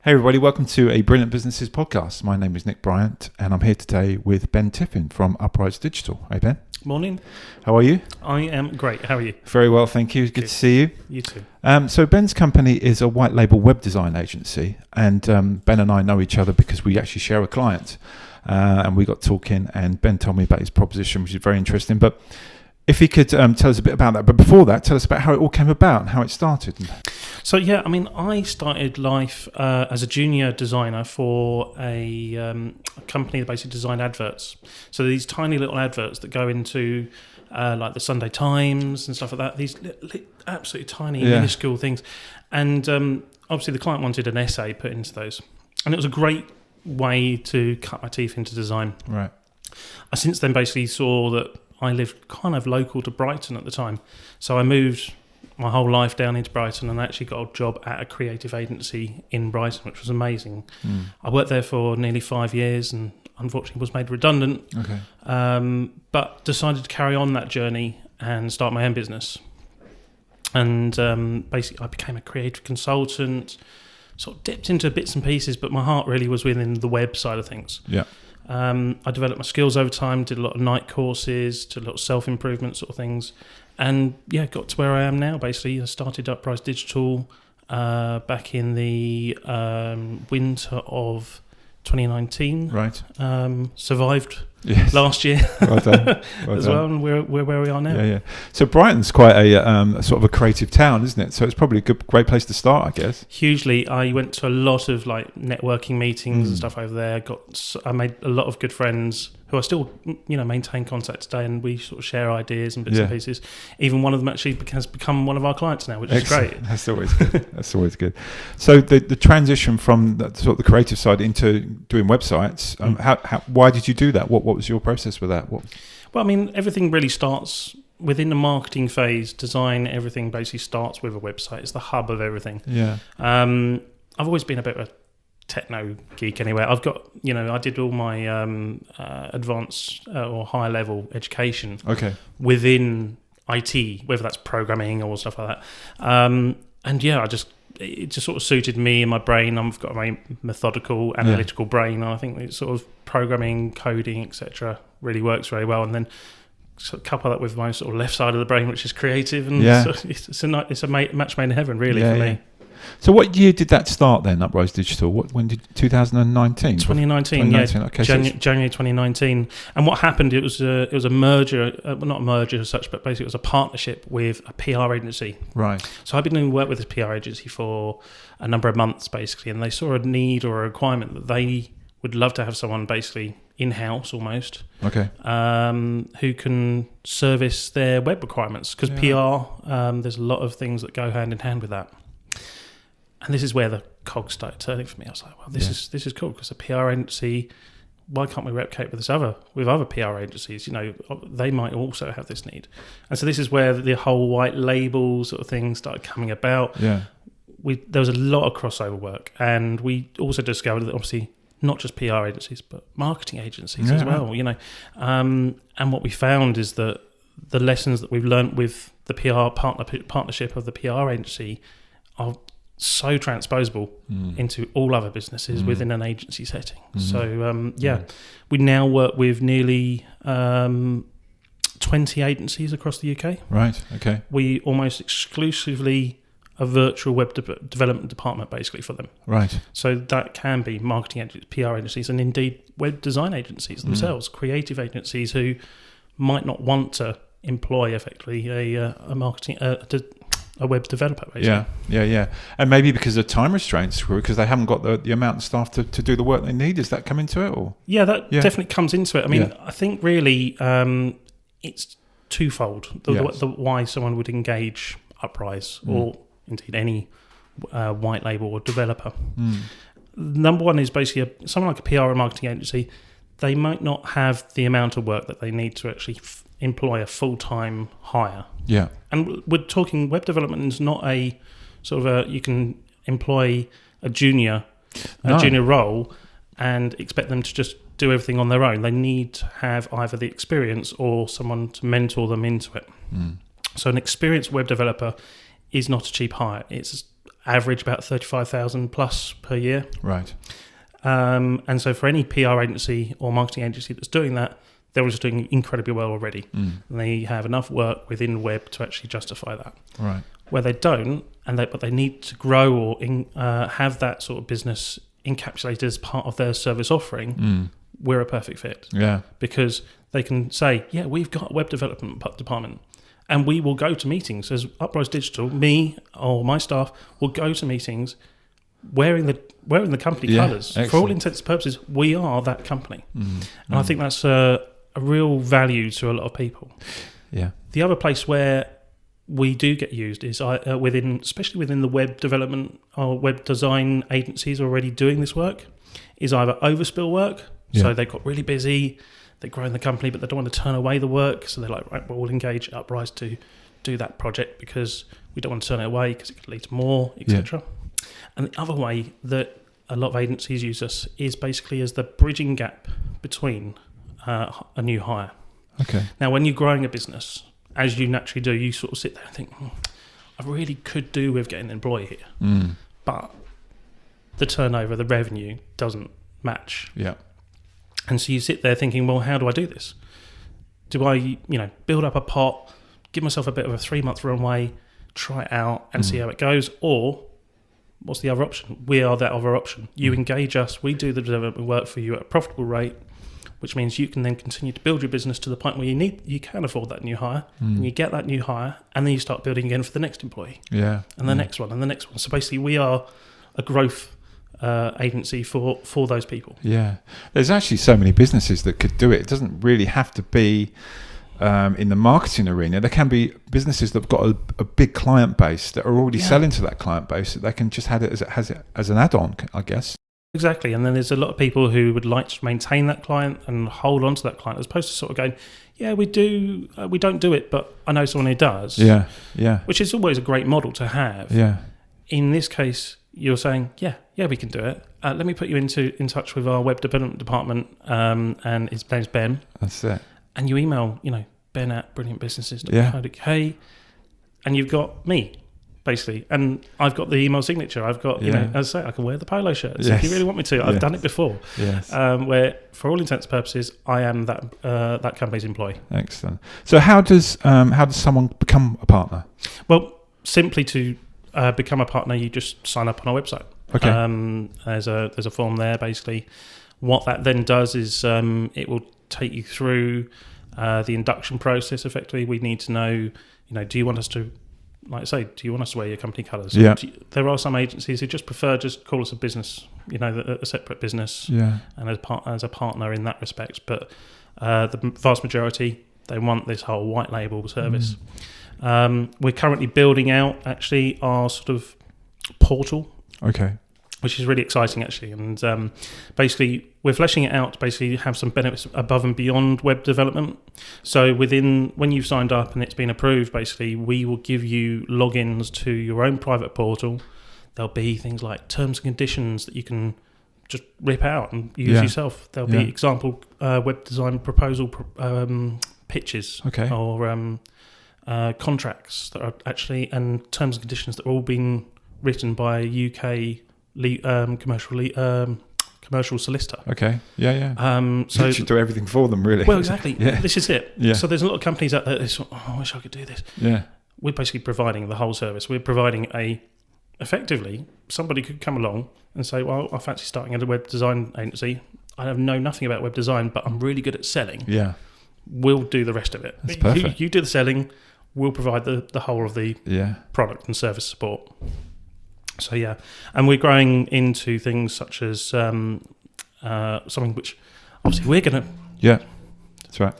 Hey everybody, welcome to a Brilliant Businesses podcast. My name is Nick Bryant and I'm here today with Ben Tiffin from Uprise Digital. Hey Ben. Morning. How are you? I am great. How are you? Very well, thank you. Good to see you. You too. So Ben's company is a white label web design agency, and Ben and I know each other because we actually share a client, and we got talking and Ben told me about his proposition, which is very interesting. But if he could tell us a bit about that. But before that, tell us about how it all came about and how it started. So I started life as a junior designer for a company that basically designed adverts. So these tiny little adverts that go into like the Sunday Times and stuff like that. These absolutely tiny, minuscule things. And obviously the client wanted an essay put into those. And it was a great way to cut my teeth into design. Right. I since then basically saw that I lived kind of local to Brighton at the time. So I moved my whole life down into Brighton and actually got a job at a creative agency in Brighton, which was amazing. I worked there for nearly 5 years and unfortunately was made redundant. Okay. But decided to carry on that journey and start my own business. And basically I became a creative consultant, sort of dipped into bits and pieces, but my heart really was within the web side of things. Yeah. I developed my skills over time, did a lot of night courses, did a lot of self-improvement sort of things, and got to where I am now. Basically, I started Uprise Digital back in the winter of 2019. Right. Survived Yes. last year Well done. as well, and we're where we are now. Yeah. So Brighton's quite a sort of a creative town, isn't it? So it's probably a great place to start, I guess. Hugely. I went to a lot of like networking meetings and stuff over there. I made a lot of good friends who I still, maintain contact today, and we sort of share ideas and bits and pieces. Even one of them actually has become one of our clients now, which is great. That's always good. That's always good. So the transition from that sort of the creative side into doing websites, why did you do that? What was your process with that? Well, everything really starts within the marketing phase. Design, everything basically starts with a website. It's the hub of everything. Yeah. I've always been a bit of a techno geek anyway. I've got, I did all my advanced or higher level education within IT, whether that's programming or stuff like that. It just sort of suited me and my brain. I've got a very methodical, analytical brain. And I think it's sort of programming, coding, etc. really works very well. And then sort of couple that with my sort of left side of the brain, which is creative. And it's a match made in heaven, really, for me. So what year did that start then, Uprise Digital? When did 2019? 2019, Okay, January 2019. And what happened, it was a merger, not a merger as such, but basically it was a partnership with a PR agency. Right. So I've been doing work with this PR agency for a number of months, basically, and they saw a need or a requirement that they would love to have someone basically in-house almost, who can service their web requirements. Because PR, there's a lot of things that go hand in hand with that. And this is where the cogs started turning for me. I was like, well, this is cool, because a PR agency, why can't we replicate with other PR agencies? They might also have this need. And so this is where the whole white label sort of thing started coming about. Yeah. There was a lot of crossover work, and we also discovered that obviously not just PR agencies, but marketing agencies as well, And what we found is that the lessons that we've learned with the PR partnership of the PR agency are so transposable into all other businesses within an agency setting. So we now work with nearly 20 agencies across the UK. Right. Okay. We almost exclusively a virtual web development department basically for them. Right. So that can be marketing agencies, PR agencies, and indeed web design agencies themselves, creative agencies who might not want to employ effectively a web developer, basically. Yeah. And maybe because of time restraints, because they haven't got the amount of staff to do the work they need. Does that come into it? Or that definitely comes into it. I think really it's twofold. The why someone would engage Uprise or indeed any white label or developer. Number one is basically someone like a PR or marketing agency. They might not have the amount of work that they need to actually employ a full-time hire. Yeah. And we're talking web development is not a sort of you can employ a junior role and expect them to just do everything on their own. They need to have either the experience or someone to mentor them into it. So an experienced web developer is not a cheap hire. It's average about 35,000 plus per year. Right. And so for any PR agency or marketing agency that's doing that, they're just doing incredibly well already. And they have enough work within web to actually justify that. Right. Where they don't, but they need to grow or have that sort of business encapsulated as part of their service offering, we're a perfect fit. Yeah. Because they can say, yeah, we've got a web development department, and we will go to meetings as Uprise Digital. Me or my staff will go to meetings wearing the company colours. Excellent. For all intents and purposes, we are that company. And I think that's a real value to a lot of people. Yeah. The other place where we do get used is especially within the web development or web design agencies already doing this work, is either overspill work. Yeah. So they've got really busy, they're growing the company, but they don't want to turn away the work. So they're like, right, we'll engage Uprise to do that project because we don't want to turn it away because it could lead to more, etc. Yeah. And the other way that a lot of agencies use us is basically as the bridging gap between a new hire. Okay. Now, when you're growing a business, as you naturally do, you sort of sit there and think, I really could do with getting an employee here. But the turnover, the revenue doesn't match. Yeah. And so you sit there thinking, well, how do I do this? Do I, build up a pot, give myself a bit of a 3-month runway, try it out and see how it goes? Or what's the other option? We are that other option. You engage us, we do the development work for you at a profitable rate, which means you can then continue to build your business to the point where you can afford that new hire, and you get that new hire, and then you start building again for the next employee. Yeah. And the next one, and the next one. So basically we are a growth agency for those people. Yeah. There's actually so many businesses that could do it. It doesn't really have to be in the marketing arena. There can be businesses that have got a big client base that are already selling to that client base, that they can just have it as an add-on, I guess. Exactly. And then there's a lot of people who would like to maintain that client and hold on to that client, as opposed to sort of going, yeah, we don't do it, but I know someone who does. Yeah, yeah. Which is always a great model to have. Yeah. In this case, you're saying, yeah, we can do it. Let me put you in touch with our web development department, and his name's Ben. That's it. And you email, Ben at brilliantbusinesses.co.uk, and you've got me, basically. And I've got the email signature. I've got, as I say, I can wear the polo shirts if you really want me to. I've done it before. Yes. Where, for all intents and purposes, I am that company's employee. Excellent. So how does someone become a partner? Well, simply to become a partner, you just sign up on our website. Okay. There's a form there. Basically, what that then does is it will take you through the induction process. Effectively, we need to know, do you want us to, like I say, do you want us to wear your company colours? Yeah. There are some agencies who just prefer just call us a business, a separate business, and as a partner in that respect. But the vast majority, they want this whole white label service. We're currently building out actually our sort of portal. Okay. Which is really exciting actually, and basically we're fleshing it out to basically have some benefits above and beyond web development. So when you've signed up and it's been approved, basically we will give you logins to your own private portal. There'll be things like terms and conditions that you can just rip out and use yourself. There'll be example web design proposal pitches, or contracts that are actually, and terms and conditions that are all being written by a UK commercial solicitor. Okay. Yeah. So you should do everything for them, really. Well, exactly. Yeah. This is it. Yeah. So there's a lot of companies out there that say, I wish I could do this. Yeah. We're basically providing the whole service. We're providing effectively, somebody could come along and say, well, I fancy starting at a web design agency. I know nothing about web design, but I'm really good at selling. Yeah. We'll do the rest of it. That's perfect. You do the selling. We'll provide the whole of the product and service support. So and we're growing into things such as something which obviously we're going to... Yeah, that's right.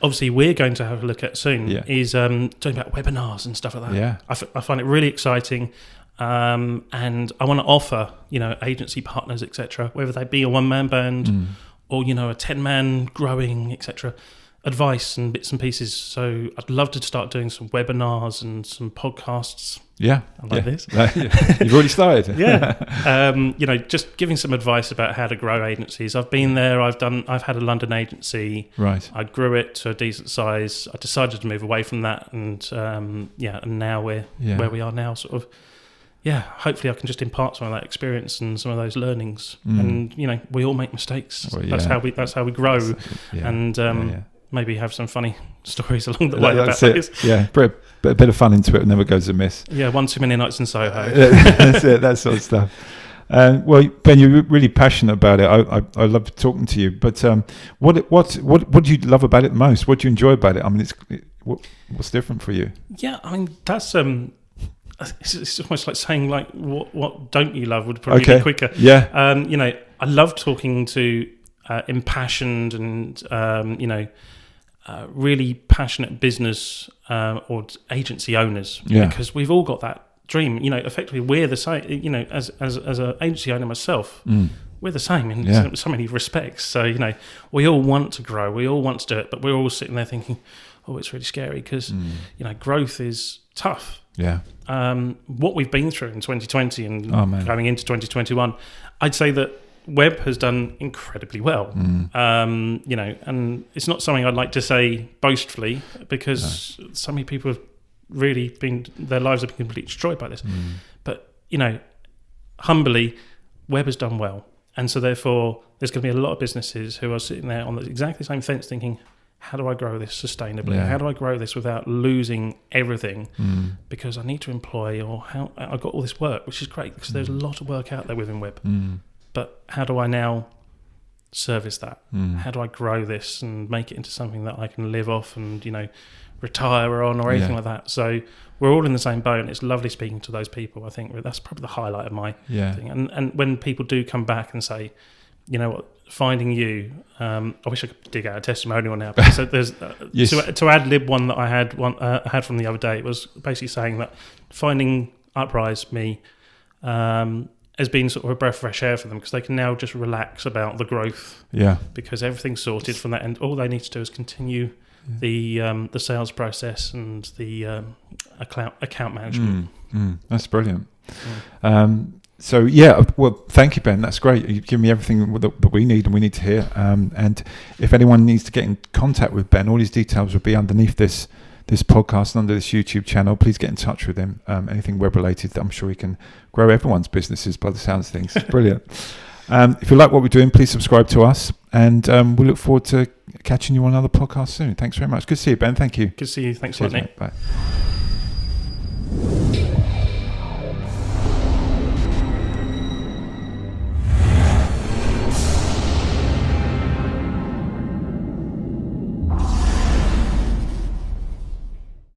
obviously we're going to have a look at soon is talking about webinars and stuff like that. Yeah. I find it really exciting, and I want to offer, agency partners, etc., whether they be a one-man band or, a 10-man growing, etc., advice and bits and pieces. So I'd love to start doing some webinars and some podcasts. Yeah, like this. You've already started. Just giving some advice about how to grow agencies. I've been there. I've had a London agency. Right. I grew it to a decent size. I decided to move away from that, and and now we're where we are now, sort of hopefully I can just impart some of that experience and some of those learnings. And we all make mistakes. Well, that's how we grow. Maybe have some funny stories along the way. That's it. Yeah, a bit of fun into it never goes amiss. Yeah, one too many nights in Soho. That's it. That sort of stuff. Well, Ben, you're really passionate about it. I love talking to you. But what do you love about it most? What do you enjoy about it? I mean, what's different for you? Yeah, I mean that's it's almost like saying like what don't you love would probably be quicker. Yeah. I love talking to impassioned and really passionate business or agency owners, because we've all got that dream. Effectively we're the same. As an agency owner myself, we're the same in so many respects. So we all want to grow, we all want to do it, but we're all sitting there thinking, oh, it's really scary because growth is tough. Yeah. What we've been through in 2020 and going into 2021, I'd say that Web has done incredibly well. And it's not something I'd like to say boastfully, because so many people have really their lives have been completely destroyed by this. But humbly, Web has done well, and so therefore there's going to be a lot of businesses who are sitting there on the exactly same fence thinking, how do I grow this sustainably? How do I grow this without losing everything? Because I need to employ, or how I've got all this work, which is great because there's a lot of work out there within Web. But how do I now service that? How do I grow this and make it into something that I can live off and retire on, or anything like that? So we're all in the same boat, and it's lovely speaking to those people. I think that's probably the highlight of my thing. And when people do come back and say, you know what, finding you, I wish I could dig out a testimonial now. But so there's to ad lib one that I had from the other day. It was basically saying that finding Uprise me has been sort of a breath of fresh air for them, because they can now just relax about the growth. Yeah. Because everything's sorted from that end. All they need to do is continue the sales process and the account management. That's brilliant. Well, thank you, Ben. That's great. You've given me everything that we need and we need to hear. And if anyone needs to get in contact with Ben, all his details will be underneath this podcast and under this YouTube channel. Please get in touch with him. Anything web related, I'm sure he can grow everyone's businesses by the sounds of things. Brilliant. If you like what we're doing, please subscribe to us, and we look forward to catching you on another podcast soon. Thanks very much. Good to see you, Ben. Thank you. Good to see you. Thanks, Cheers, Whitney. Bye.